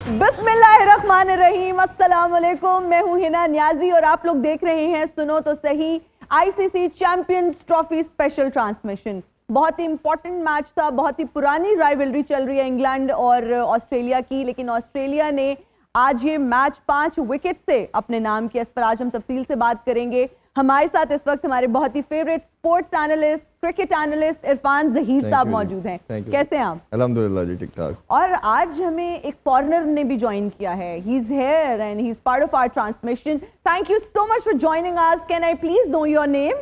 बिस्मिल्लाहिर्रहमानिर्रहीम, अस्सलाम वालेकुम। मैं हूं हिना न्याजी और आप लोग देख रहे हैं सुनो तो सही ICC Champions Trophy special transmission. बहुत ही इंपॉर्टेंट मैच था, बहुत ही पुरानी राइवलरी चल रही है इंग्लैंड और ऑस्ट्रेलिया की, लेकिन ऑस्ट्रेलिया ने आज ये मैच 5 विकेट से अपने नाम किया। इस पर आज हम तफसील से बात करेंगे। हमारे साथ इस वक्त हमारे बहुत ही favourite sports analyst, cricket analyst Irfan Zaheer साहब मौजूद हैं। कैसे हैं आप? अल्हम्दुलिल्लाह जी, ठीक ठाक। और आज हमें एक फॉरेनर ने भी ज्वाइन किया है। He is here and he is part of our transmission. Thank you so much for joining us. Can I please know your name?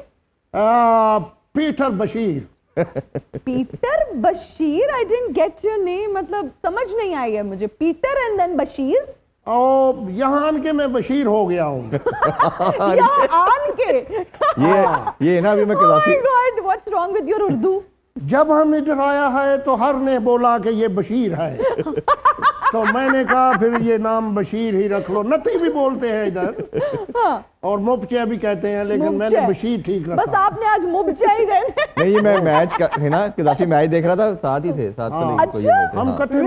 Peter Bashir. Peter Bashir? I didn't get your name, मतलब समझ नहीं आई है मुझे। Peter and then Bashir? यहाँ आन के मैं बशीर हो गया हूँ। यहाँ आन के? ये ना अभी मैं what's wrong with your Urdu? जब हम इधर आया है तो हर ने बोला कि ये बशीर है। तो मैंने कहा फिर ये नाम बशीर ही रख लो। नती भी बोलते हैं इधर। हाँ। और मुबचे भी कहते हैं, लेकिन मैंने बशीर ठीक रखा। बस आपने आज मुबचे ही गए। नहीं, मैं मैच का है ना, कदाफी मैच देख रहा था, साथ ही थे, साथ अच्छा, हम कट्टे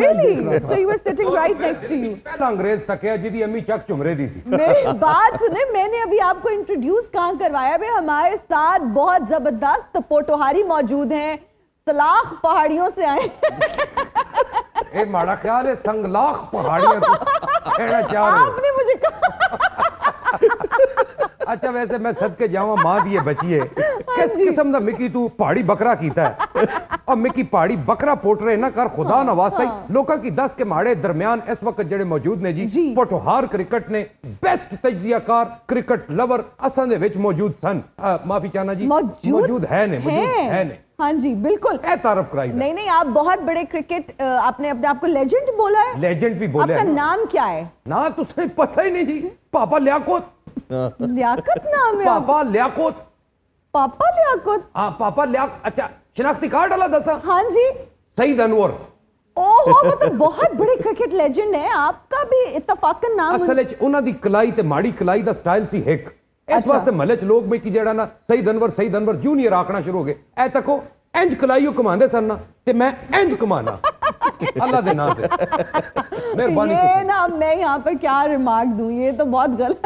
so you were sitting right next to you। पहला अंग्रेज तकिया जिदी अम्मी चक चुमरे दी सी। मेरी बात सुने, मैंने अभी आपको इंट्रोड्यूस कहाँ करवाया भाई। हमारे साथ बहुत जबरदस्त पोटोहारी मौजूद हैं, सलाख पहाड़ियों से आए। ए माड़ा ख्याल है संगलाख पहाड़ियां कहना चाह रहे हो। आपने मुझे कहा। अच्छा, वैसे मैं सदके जावा मां दिए बचिए किस किस्म का मिकी तू पहाड़ी बकरा कीता है और मिकी पहाड़ी बकरा पोट रहे ना कर खुदा ना वास्ता ही लोगों की 10 के माड़े दरमियान इस वक्त जड़े मौजूद ने जी पोटोहार क्रिकेट ने बेस्ट तजियाकार क्रिकेट लवर असन दे विच मौजूद सन। माफी चाहना जी, मौजूद है ने। हाँ जी बिल्कुल, तारफ कराई। नहीं, आप बहुत बड़े क्रिकेट, आपने अपने आप को लेजेंड बोला है। लेजेंड भी बोले। आपका नाम क्या है? ना तुझे पता ही नहीं जी। पापा लियाकत। लियाकत नाम है? पापा लियाकत। पापा लियाकत? हाँ, पापा लियाकत। अच्छा, शिनाख्ती कार्ड वाला दसा? हाँ जी। सईद अनवर। ओहो, वो तो बहुत बड़े क्रिकेट लेजेंड है। आपका भी इत्तफाकन नाम? असल उन्हां दी कलाई ते माड़ी कलाई दा स्टाइल सी हिक। इस वास्ते महल्ले च लोग में की जेड़ा ना सईद अनवर जूनियर आखना शुरू हो गए। ऐ तको इंज कलाइयो कमांदे सन ना ते मैं इंज कमाना। अल्लाह दे नाम से मेहरबानी। ये ना मैं यहाँ पर क्या रिमार्क दूं, ये तो बहुत गलत।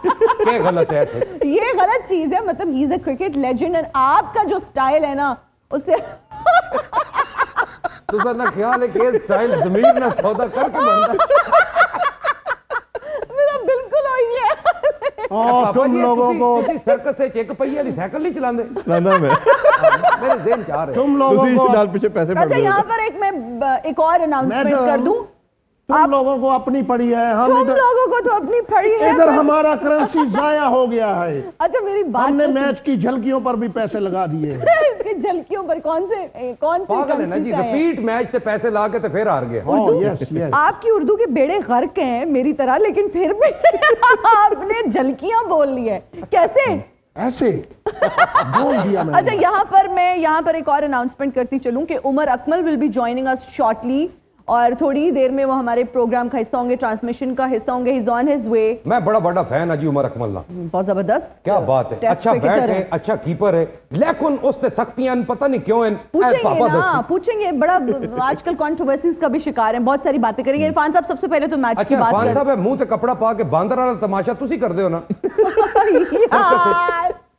क्या गलत है? ये गलत चीज है। मतलब he is a cricket legend and आपका जो स्टाइल है ना उससे तो ना ख्याल है कि स्टाइल जमीन ना सौदा करके बनता। मेरा बिल्कुल वही है। तुम लोगों को सर्कस से एक पहिया दी साइकिल नहीं चलाते? मेरे ज़हन चाह रहे तुम लोगों को पीछे पैसे। अच्छा, यहाँ पर एक और अनाउंसमेंट कर दूं। तुम लोगों को अपनी पड़ी है, हम तुम लोगों को तो अपनी पड़ी है। इधर हमारा करेंसी जाया हो गया है। अच्छा, मेरी बात, हमने मैच की झलकियों पर भी पैसे लगा दिए। झलकियों पर? कौन से पागल है ना जी, रिपीट मैच से पैसे ला के तो फिर हार गए। आपकी उर्दू के बेड़े गर्क हैं मेरी तरह, लेकिन फिर भी आपने झलकियां बोल ली है। कैसे ऐसे बोल दिया मैंने। अच्छा, यहाँ पर एक और अनाउंसमेंट करती चलूं कि Umar Akmal will be joining us shortly और थोड़ी देर में वो हमारे प्रोग्राम का हिस्सा होंगे, ट्रांसमिशन का हिस्सा होंगे। He is on his way. मैं बड़ा फैन है जी उमर अकमल ना। बहुत जबरदस्त, क्या बात है। अच्छा बैट है, अच्छा कीपर है, लेकिन उससे सख्तियां पता नहीं क्यों है। पूछेंगे बड़ा आजकल कंट्रोवर्सीज का भी शिकार है। बहुत सारी बातें करेंगे। इरफान साहब, सबसे पहले तो मैच की बात इरफान साहब मुंह से कपड़ा पा के बांदर वाला तमाशा तुसी कर दे हो ना।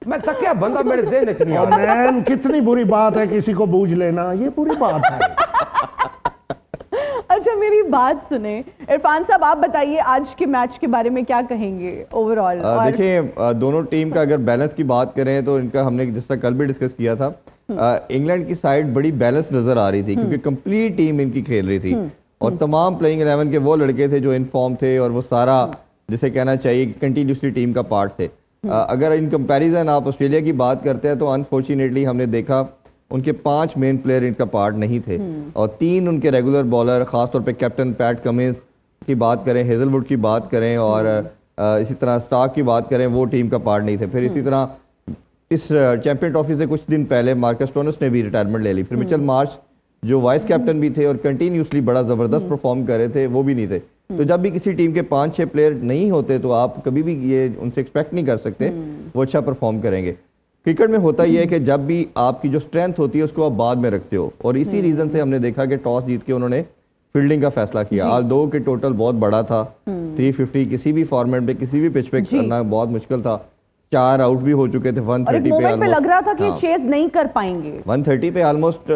मैं तकिया बंदा मेरे ज़हन च नहीं आ रहा। कितनी बुरी बात है किसी को बूझ लेना, ये बुरी बात है। अच्छा, मेरी बात सुने इरफान साहब, आप बताइए आज के मैच के बारे में क्या कहेंगे ओवरऑल? देखिए, दोनों टीम का अगर बैलेंस की बात करें तो इनका हमने जिस तरह कल भी डिस्कस किया था, इंग्लैंड की साइड बड़ी बैलेंस नजर आ रही थी क्योंकि कंप्लीट टीम इनकी खेल रही थी और तमाम प्लेइंग 11 के वो लड़के थे जो इनफॉर्म थे और वो सारा जिसे कहना चाहिए कंटिन्यूसली टीम का पार्ट थे। अगर इन कंपैरिजन आप ऑस्ट्रेलिया की बात करते हैं तो अनफॉर्चुनेटली हमने देखा उनके 5 मेन प्लेयर इनका पार्ट नहीं थे और 3 उनके रेगुलर बॉलर, खासतौर पे कैप्टन पैट कमिंस की बात करें, हेजलवुड की बात करें और इसी तरह स्टार्क की बात करें, वो टीम का पार्ट नहीं थे। फिर इसी तरह इस चैंपियन ट्रॉफी से कुछ दिन पहले मार्कस स्टोइनिस ने भी रिटायरमेंट ले ली। फिर मिचेल मार्श जो वाइस कैप्टन भी थे और कंटिन्यूसली बड़ा जबरदस्त परफॉर्म कर रहे थे, वो भी नहीं थे। तो जब भी किसी टीम के 5-6 प्लेयर नहीं होते तो आप कभी भी ये उनसे एक्सपेक्ट नहीं कर सकते वो अच्छा परफॉर्म करेंगे। क्रिकेट में होता यह है कि जब भी आपकी जो स्ट्रेंथ होती है उसको आप बाद में रखते हो और इसी रीजन से हमने देखा कि टॉस जीत के उन्होंने फील्डिंग का फैसला किया। आज 2 के टोटल बहुत बड़ा था, 350 किसी भी फॉर्मेट में किसी भी पिच पे करना बहुत मुश्किल था। 4 आउट भी हो चुके थे 130 पे लग रहा था कि चेज नहीं कर पाएंगे। 130 पे ऑलमोस्ट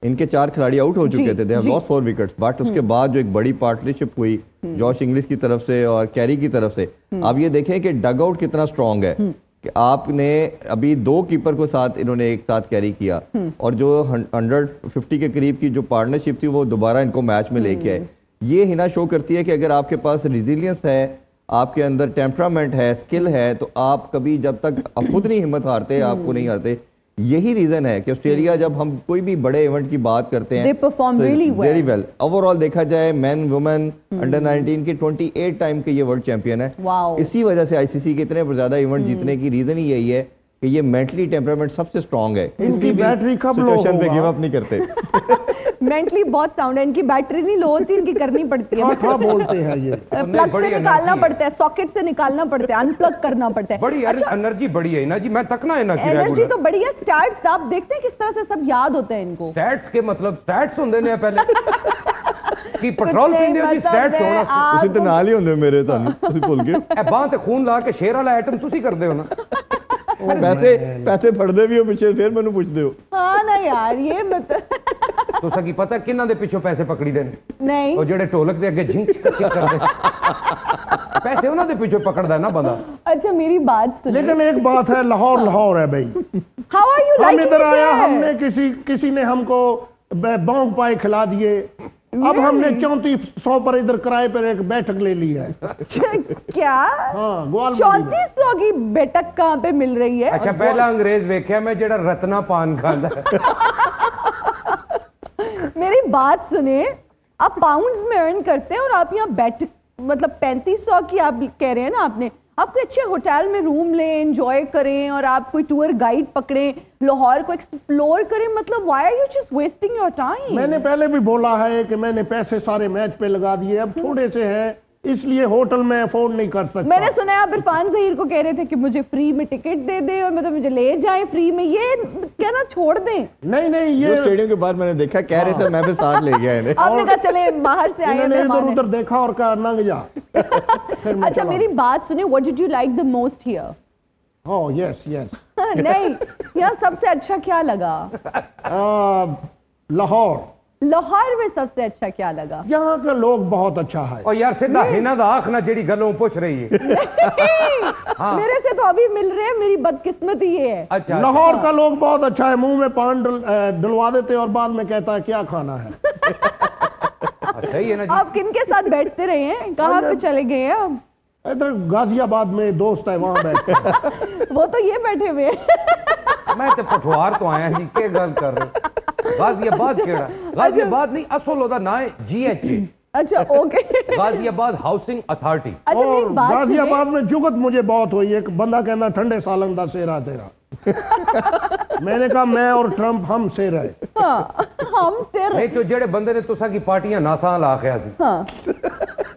इनके 4 खिलाड़ी आउट हो चुके थे, they have lost 4 wickets. But उसके बाद जो एक बड़ी पार्टनरशिप हुई जॉश इंग्लिश की तरफ से और कैरी की तरफ से, आप ये देखें कि डग आउट कितना स्ट्रांग है कि आपने अभी 2 कीपर को साथ इन्होंने एक साथ कैरी किया और जो 150 के करीब की जो पार्टनरशिप थी वो दोबारा इनको मैच में लेके आए। ये हिना शो करती है कि अगर आपके पास रिजिलियंस है, आपके अंदर टेम्परामेंट है, स्किल है, तो आप कभी जब तक खुद नहीं हिम्मत हारते, आपको नहीं हारते। यही रीजन है कि ऑस्ट्रेलिया जब हम कोई भी बड़े इवेंट की बात करते हैं, वेरी वेल ओवरऑल देखा जाए मैन वुमेन अंडर 19 के 28 टाइम के ये वर्ल्ड चैंपियन है। इसी वजह से आईसीसी के इतने ज्यादा इवेंट जीतने की रीजन ही यही है कि ये मेंटली टेम्परामेंट सबसे स्ट्रांग है। इनकी बैटरी कब लो सिचुएशन पे गिव अप नहीं करते। मेंटली बहुत साउंड है, इनकी बैटरी नहीं लो होती, इनकी करनी पड़ती है। क्या बोलते हैं ये, प्लग से निकालना पड़ता है, सॉकेट से निकालना पड़ता है, अनप्लग करना पड़ता है। बड़ी एनर्जी बड़ी है ना जी, मैं तकना है ना की एनर्जी तो बड़ी है। स्टैट्स आप देखते हैं किस तरह से सब याद होते हैं इनको। स्टैट्स के मतलब स्टैट्स होंगे ने पहले कि पेट्रोल पींदे हो जी स्टैट्स होना ਤੁਸੀਂ ਤੇ ਨਾਲ ਹੀ ਹੁੰਦੇ ਮੇਰੇ ਤੁਹਾਨੂੰ ਤੁਸੀਂ ਭੁੱਲ ਗਏ। ਇਹ ਬਾਹ ਤੇ ਖੂਨ ਲਾ ਕੇ ਸ਼ੇਰ ਵਾਲਾ ਆਈਟਮ ਤੁਸੀਂ ਕਰਦੇ ਹੋ ਨਾ। ਪੈਸੇ ਫੜਦੇ ਵੀ ਹੋ ਪਿੱਛੇ, ਫਿਰ ਮੈਨੂੰ ਪੁੱਛਦੇ ਹੋ। ਹਾਂ ਨਾ ਯਾਰ ਇਹ ਮਤ ਤੁਸੀਂ ਕੀ ਪਤਾ ਕਿੰਨਾਂ ਦੇ ਪਿੱਛੋਂ ਪੈਸੇ ਪਕੜੀਦੇ ਨੇ? ਨਹੀਂ, ਉਹ ਜਿਹੜੇ ਢੋਲਕ ਦੇ ਅੱਗੇ ਝਿੰਕ ਝਿੰਕ ਕਰਦੇ पैसे ਉਹਨਾਂ ਦੇ ਪਿੱਛੋਂ ਪਕੜਦਾ ਨਾ ਬੰਦਾ। अच्छा मेरी बात सुनो, लेकिन एक बात है, लाहौर लाहौर है भाई। हाउ आर यू हम इधर आया, हमने किसी ने हमको बॉन्ग पाए खिला दिए, अब हमने 3400 पर इधर किराए पर एक बैठक ले ली है। क्या? हाँ, 3400 की बैठक कहाँ पे मिल रही है? अच्छा पहला अंग्रेज वेख्या मैं जेड़ा रत्ना पान खांदा। मेरी बात सुने, आप पाउंड्स में अर्न करते हैं और आप यहाँ बैठक मतलब 3500 की आप कह रहे हैं ना, आपने आप कोई अच्छे होटल में रूम लें, एंजॉय करें और आप कोई टूर गाइड पकड़ें, लाहौर को एक्सप्लोर करें, मतलब why are you just wasting your time? मैंने पहले भी बोला है कि मैंने पैसे सारे मैच पे लगा दिए, अब थोड़े से हैं इसलिए होटल में अफोर्ड नहीं कर सकता। मैंने सुना है आप इरफान ज़हीर को कह रहे थे कि मुझे फ्री में टिकट दे दे और मतलब मुझे ले जाएं फ्री में, ये कहना छोड़ दें। नहीं ये स्टेडियम के बाहर मैंने देखा, कह रहे थे मैं भी साथ ले गया इन्हें। आपने कहा चले बाहर से आए, इधर उधर देखा और कहा नंग जा। अच्छा मेरी बात सुनिए, what did you like the most here? Oh yes नहीं, यहाँ सबसे अच्छा क्या लगा? लाहौर में सबसे अच्छा क्या लगा? यहाँ का लोग बहुत अच्छा है। और यार सीधा हिना दा आँख ना जेड़ी गलों पूछ रही है। हाँ। मेरे से तो अभी मिल रहे हैं, मेरी बदकिस्मती ये है। अच्छा, लाहौर का लोग बहुत अच्छा है, मुंह में पान डलवा देते और बाद में कहता है क्या खाना है। सही है ना जी। आप किन के साथ बैठते रहे हैं, कहाँ पे चले गए हैं आप? इधर गाजियाबाद में दोस्त है, वहां बैठते। वो तो ये बैठे हुए हैं। मैं तो पठवार तो आया जी, क्या गल कर रहे? गाजियाबाद केड़ा? गाजियाबाद नहीं, असल ओदा ना है GHA। अच्छा ओके। Ghaziabad housing authority. अच्छा मेरी बात गाजियाबाद में जुगत मुझे बहुत हुई, एक बंदा कहना ठंडे सालन दा सेरा तेरा। मैंने कहा मैं और ट्रंप हम सेर है। हाँ, हम सेर नहीं तो जेड़े बंदे ने तुसा की पार्टियां नासा ला के सी। हाँ।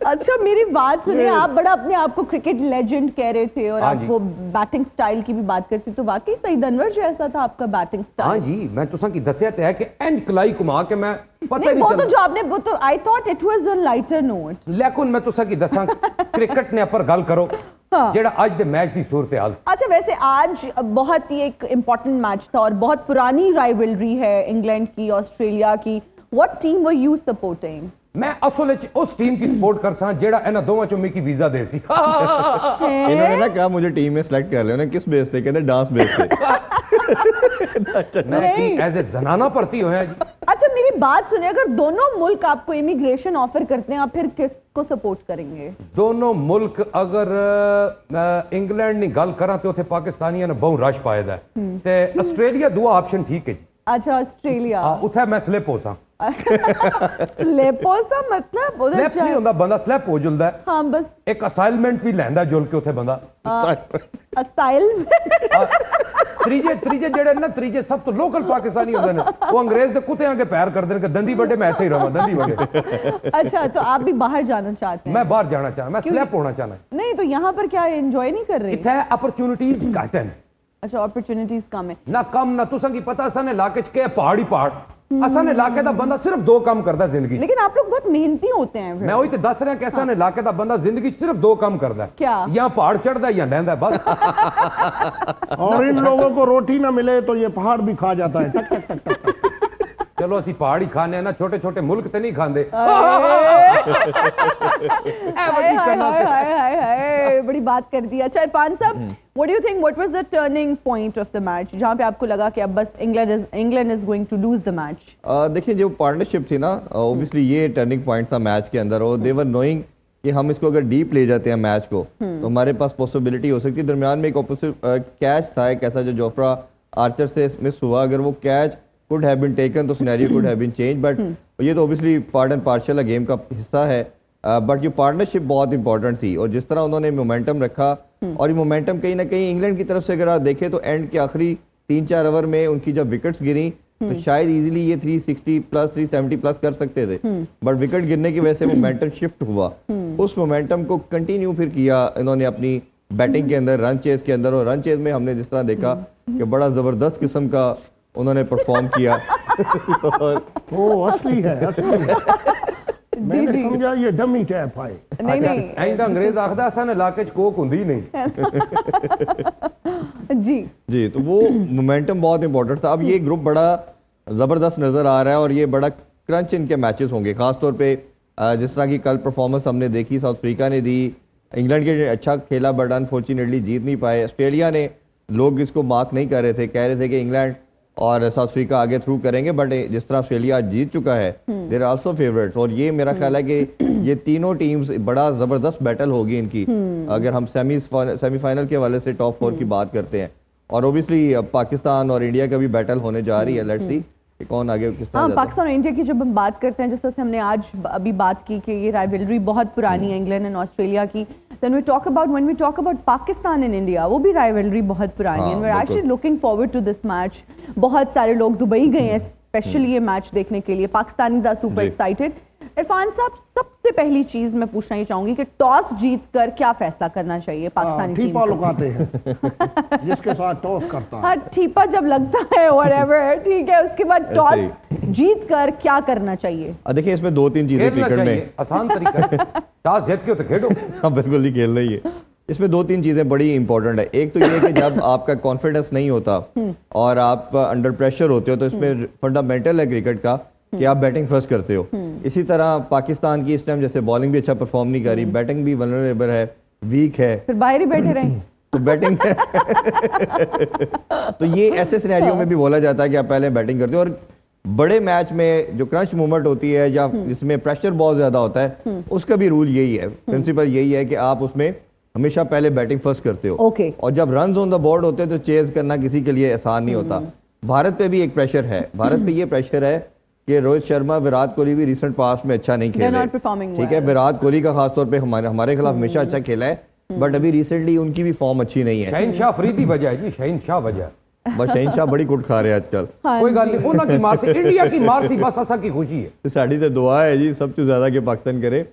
अच्छा मेरी बात सुनिए, आप बड़ा अपने आप को क्रिकेट लेजेंड कह रहे थे और आप वो बैटिंग स्टाइल की भी बात करते, तो वाकई सईद अनवर जैसा था आपका बैटिंग स्टाइल। हाँ जी, मैं तुसा की दसिया तो है कि इंज कलाई घुमा के मैं पता नहीं वो तो जो आपने वो तो I thought it was on lighter note, लेकिन मैं तुसा की दसा क्रिकेट ने पर गल करो। हाँ। जेड़ा आज दे मैच की सूरत हाल। अच्छा वैसे आज बहुत ही एक इंपॉर्टेंट मैच था और बहुत पुरानी राइवलरी है इंग्लैंड की ऑस्ट्रेलिया की। What team were you supporting? मैं असल उस टीम की सपोर्ट कर सा जेड़ा इन्हां दोवां चों मिकी वीजा दे सी। इन्होंने ना कहा मुझे टीम में सिलेक्ट कर लिया, उन्हें किस बेस पे? कहते डांस बेस पे। मैं एज ए जनाना भर्ती होया जी। अच्छा मेरी बात सुनिए, अगर दोनों मुल्क आपको इमिग्रेशन ऑफर करते हैं, आप फिर किसको सपोर्ट करेंगे? दोनों मुल्क अगर इंग्लैंड की गल करा तो उथे पाकिस्तानियों ने बहु रश पाए दा ते ऑस्ट्रेलिया दुआ ऑप्शन ठीक है जी। अच्छा ऑस्ट्रेलिया। हाँ, उथे मैं स्लिप हो सा। लेपो सा मतलब उधर स्लिप नहीं होता, बंदा स्लिप हो जुलदा है। हाँ बस एक असाइनमेंट भी लैंदा जुल के उथे बंदा। त्रीजे जेड़े ना त्रीजे सब तो लोकल पाकिस्तानी होंदे ने, वो अंग्रेज दे कुत्तेआं के पैर करदे ने कि दंदी बड़े मैं ऐसे ही रहां, दंदी बड़े। अच्छा तो आप भी बाहर जाना चाहते हैं? मैं बाहर जाना चाहना, मैं स्लिप होना चाहना। नहीं तो यहाँ पर क्या एंजॉय नहीं कर रहे? इथे अपॉर्चुनिटीज घट हैं। अच्छा अपॉर्चुनिटीज कम है ना कम ना तुसा की पता सन इलाके च के पहाड़ी पहाड़ असन इलाके का बंदा सिर्फ 2 काम करता जिंदगी। लेकिन आप लोग बहुत मेहनती होते हैं फिर। मैं वही तो दस रहा कि असन इलाके का बंदा जिंदगी सिर्फ 2 काम करता है। क्या? या पहाड़ चढ़ता है या लहंदा बस। और इन लोगों को रोटी ना मिले तो ये पहाड़ भी खा जाता है, टक टक टक टक टक। चलो असि पहाड़ी खाने ना, छोटे छोटे मुल्क तो नहीं खाते। बड़ी बात कर दी। अच्छा इरफान साहब, what do you think, what was the turning point of the match जहां पे आपको लगा कि अब बस England is going to lose the match? देखिए जो पार्टनरशिप थी ना, ऑब्वियसली ये टर्निंग पॉइंट था मैच के अंदर, और देवर नोइंग कि हम इसको अगर डीप ले जाते हैं मैच को तो हमारे पास पॉसिबिलिटी हो सकती है। दरमियान में एक ऑपोजिट कैच था, एक ऐसा जो जोफ्रा आर्चर से मिस हुआ, अगर वो catch could have been taken तो scenario could have been change, but ये तो obviously part and parcel game का हिस्सा है। बट ये पार्टनरशिप बहुत इंपॉर्टेंट थी, और जिस तरह उन्होंने मोमेंटम रखा, और ये मोमेंटम कहीं ना कहीं इंग्लैंड की तरफ से अगर आप देखें तो एंड के आखिरी 3-4 ओवर में उनकी जब विकेट्स गिरी तो शायद इजीली ये 360 प्लस 370 प्लस कर सकते थे, बट विकेट गिरने की वजह से मोमेंटम शिफ्ट हुआ। उस मोमेंटम को कंटिन्यू फिर किया इन्होंने अपनी बैटिंग के अंदर, रन चेज के अंदर, और रन चेज में हमने जिस तरह देखा कि बड़ा जबरदस्त किस्म का उन्होंने परफॉर्म किया। वो असली है, असली है। मैंने समझा ये डमी टैप है। नहीं तो अंग्रेज आखदा असन इलाके च कोक हुंदी नहीं। जी तो वो मोमेंटम बहुत इंपॉर्टेंट था। अब ये ग्रुप बड़ा जबरदस्त नजर आ रहा है, और ये बड़ा क्रंच इनके मैचेस होंगे, खासतौर पे जिस तरह की कल परफॉर्मेंस हमने देखी साउथ अफ्रीका ने दी, इंग्लैंड के अच्छा खेला बट अनफॉर्चुनेटली जीत नहीं पाए। ऑस्ट्रेलिया ने, लोग इसको मार्क नहीं कर रहे थे, कह रहे थे कि इंग्लैंड और साउथ अफ्रीका आगे थ्रू करेंगे, बट जिस तरह ऑस्ट्रेलिया जीत चुका है, देयर आर आल्सो फेवरेट्स, और ये मेरा ख्याल है कि ये तीनों टीम्स बड़ा जबरदस्त बैटल होगी इनकी, अगर हम सेमीफाइनल के हवाले से टॉप 4 की बात करते हैं। और ओबियसली पाकिस्तान और इंडिया का भी बैटल होने जा रही है, लेट्स सी कौन आगे किस तरह। पाकिस्तान और इंडिया की जब हम बात करते हैं, जैसे हमने आज अभी बात की कि ये राइवलरी बहुत पुरानी है इंग्लैंड एंड ऑस्ट्रेलिया की, then we talk about when we talk about Pakistan and India, वो भी राइवलरी बहुत पुरानी है। we're actually looking forward to this match। बहुत सारे लोग दुबई गए हैं स्पेशली ये मैच देखने के लिए, Pakistanis are super excited. Irfan साहब, सबसे पहली चीज मैं पूछना ही चाहूंगी कि टॉस जीतकर क्या फैसला करना चाहिए पाकिस्तानी टीम को? लुकाते हैं जिसके साथ टॉस करता है। हाँ, ठीपा जब लगता है whatever, ठीक है, उसके बाद टॉस जीतकर क्या करना चाहिए? देखिए इसमें 2-3 चीजें क्रिकेट में आसान तरीका है, टॉस जीत के तो खेलो। हाँ बिल्कुल नहीं खेल रही है। इसमें 2-3 चीजें बड़ी इंपॉर्टेंट है। एक तो ये कि जब आपका कॉन्फिडेंस नहीं होता और आप अंडर प्रेशर होते हो, तो इसमें फंडामेंटल है क्रिकेट का कि आप बैटिंग फर्स्ट करते हो। इसी तरह पाकिस्तान की इस टाइम जैसे बॉलिंग भी अच्छा परफॉर्म नहीं कर रही, बैटिंग भी वल्नरेबल है, वीक है, फिर बाहर ही बैठे रहें तो बैटिंग तो ये ऐसे सिनेरियो में भी बोला जाता है कि आप पहले बैटिंग करते हो। और बड़े मैच में जो क्रंच मूवमेंट होती है या जिसमें प्रेशर बहुत ज्यादा होता है, उसका भी रूल यही है, प्रिंसिपल यही है कि आप उसमें हमेशा पहले बैटिंग फर्स्ट करते हो। और जब रन ऑन द बोर्ड होते हैं तो चेज करना किसी के लिए आसान नहीं होता। भारत पे भी एक प्रेशर है, भारत पे ये प्रेशर है कि रोहित शर्मा, विराट कोहली भी रिसेंट पास में अच्छा नहीं खेले, ठीक है, विराट कोहली का खासतौर पे हमारे खिलाफ हमेशा अच्छा खेला है, बट अभी रिसेंटली उनकी भी फॉर्म अच्छी नहीं है। शहनशाह फरीदी वजह है जी, शहनशाह वजह, बस शहनशाह बड़ी कुट खा रहे हैं आजकल। कोई गल नहीं, उन्होंने की मार से इंडिया की मार सी बस असा की खुशी है। साड़ी तो दुआ है जी सब तो ज्यादा के पाकिस्तान करे,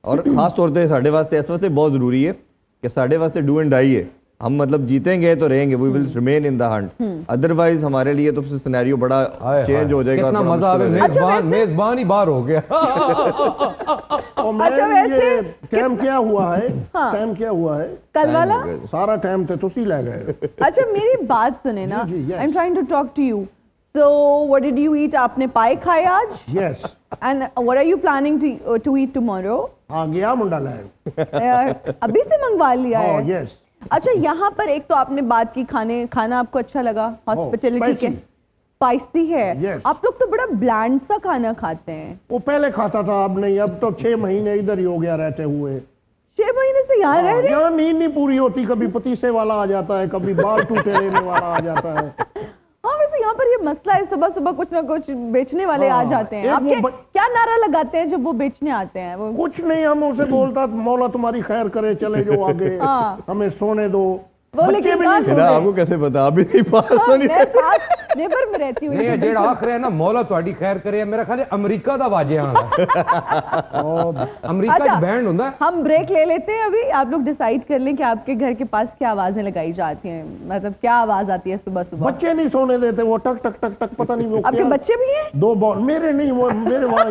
और खास तौर पे साढ़े वास्ते इस वास्ते बहुत जरूरी है कि साढ़े वास्ते डू एंड डाई है। हम मतलब जीतेंगे तो रहेंगे, we will remain in the hunt, otherwise हमारे लिए तो सिनेरियो बड़ा चेंज हो जाएगा। कितना मजा आवे, मेजबान ही बाहर हो गया। अच्छा वैसे टाइम क्या हुआ है, टाइम क्या हुआ है कल वाला? सारा टाइम तो तुसी ले गए। अच्छा मेरी बात सुने ना, I am trying to talk to you. So what did you eat? आपने पाए खाए आज? Yes. And what are you planning to eat tomorrow? हाँ गया मुंडा लाए। अभी से मंगवा लिया है? यस। अच्छा यहाँ पर एक तो आपने बात की खाना आपको अच्छा लगा, हॉस्पिटैलिटी के, स्पाइसी है। yes. आप लोग तो बड़ा ब्लैंड सा खाना खाते हैं। वो पहले खाता था, अब नहीं, अब तो 6 महीने इधर ही हो गया रहते हुए। 6 महीने से यहाँ रह रहे हैं? यहाँ नींद नहीं पूरी होती, कभी पतीसे वाला आ जाता है, कभी बाल टूटे लेने वाला आ जाता है। हाँ वैसे यहाँ पर ये मसला है, सुबह सुबह कुछ ना कुछ बेचने वाले आ जाते हैं। आप क्या नारा लगाते हैं जब वो बेचने आते हैं? वो कुछ नहीं, हम उसे बोलता मौला तुम्हारी खैर करे, चले जो आगे, हमें सोने दो। वो लेकिन कौन हिना आपको कैसे पता? अभी नहीं पास तो नहीं। मैं साथ नेबर में रहती हूँ। नहीं जेड़ा आख रहे हैं ना मौला ਤੁਹਾਡੀ खैर करे मेरा ख्याल है अमेरिका ਦਾ ਵਾਜਿਆ और अमेरिका बैंड ਹੁੰਦਾ है। हम ब्रेक ले लेते हैं अभी। आप लोग डिसाइड कर लें कि आपके घर के पास क्या आवाजें लगाई जाती हैं, मतलब क्या आवाज आती है सुबह सुबह। बच्चे नहीं सोने देते, वो टक टक टक टक पता नहीं वो आपके बच्चे भी हैं? 2 बॉल मेरे नहीं, वो मेरे वहां।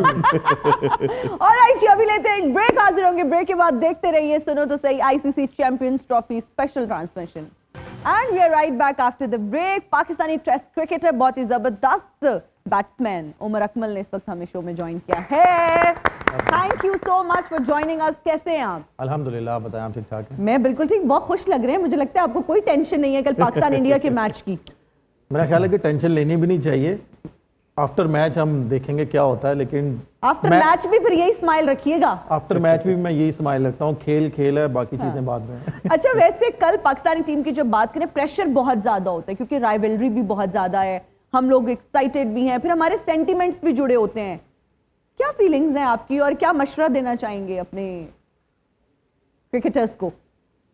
ऑलराइट, अभी लेते हैं एक ब्रेक, हाजिर होंगे ब्रेक के बाद। देखते रहिए सुनो तो सही ICC Champions Trophy special transmission. And we are right back after the break. Pakistani test cricketer, बहुत ही जबरदस्त बैट्समैन उमर अकमल ने इस वक्त हमें शो में ज्वाइन किया है। Thank you so much for joining अस। कैसे हैं आप? अल्हम्दुलिल्लाह, आप बताएं, आप ठीक ठाक हैं? मैं बिल्कुल ठीक, बहुत खुश लग रहे हैं। मुझे लगता है आपको कोई टेंशन नहीं है कल पाकिस्तान इंडिया के मैच की। मेरा ख्याल है कि टेंशन लेनी भी नहीं चाहिए। आफ्टर मैच हम देखेंगे क्या होता है, लेकिन आफ्टर मैच भी फिर यही स्माइल रखिएगा। आफ्टर मैच भी मैं यही स्माइल रखता हूँ। खेल खेल है, बाकी चीजें बाद में। अच्छा, वैसे कल पाकिस्तानी टीम की जब बात करें, प्रेशर बहुत ज्यादा होता है क्योंकि राइवलरी भी बहुत ज्यादा है, हम लोग एक्साइटेड भी हैं, फिर हमारे सेंटिमेंट्स भी जुड़े होते हैं। क्या फीलिंग्स हैं आपकी और क्या मशवरा देना चाहेंगे अपने क्रिकेटर्स को?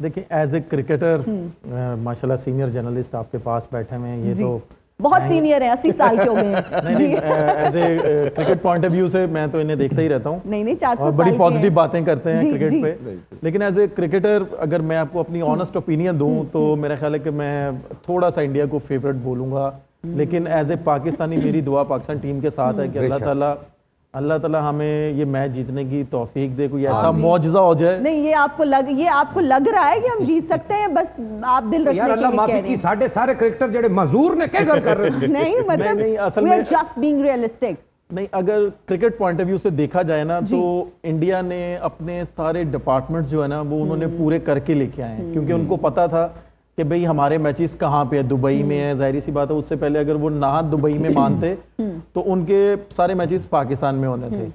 देखिए, एज ए क्रिकेटर माशाल्लाह सीनियर जर्नलिस्ट आपके पास बैठे हुए हैं, ये तो बहुत सीनियर है, 80 साल के हो गए हैं। नहीं, as a cricket point of view से मैं तो इन्हें देखता ही रहता हूँ। नहीं 400 और बड़ी पॉजिटिव बातें करते हैं क्रिकेट जी। पे। लेकिन एज ए क्रिकेटर अगर मैं आपको अपनी ऑनेस्ट ओपिनियन दूं तो मेरा ख्याल है कि मैं थोड़ा सा इंडिया को फेवरेट बोलूंगा। लेकिन एज ए पाकिस्तानी मेरी दुआ पाकिस्तान टीम के साथ है कि अल्लाह ताला हमें ये मैच जीतने की तौफीक दे, कोई ऐसा मौजज़ा हो जाए। नहीं, ये आपको लग रहा है कि हम जीत सकते हैं, बस आप दिल रखने यार अल्लाह माफी की सारे क्रिकेटर जेडे मजदूर ने क्या गल कर रहे हैं? नहीं मतलब नहीं, असल में जस्ट बीइंग रियलिस्टिक। नहीं, अगर क्रिकेट पॉइंट ऑफ व्यू से देखा जाए ना तो इंडिया ने अपने सारे डिपार्टमेंट जो है ना वो उन्होंने पूरे करके लेके आए हैं, क्योंकि उनको पता था कि भाई हमारे मैचेस कहाँ पे है, दुबई में है। जाहिर सी बात है, उससे पहले अगर वो ना दुबई में मानते तो उनके सारे मैचेस पाकिस्तान में होने थे।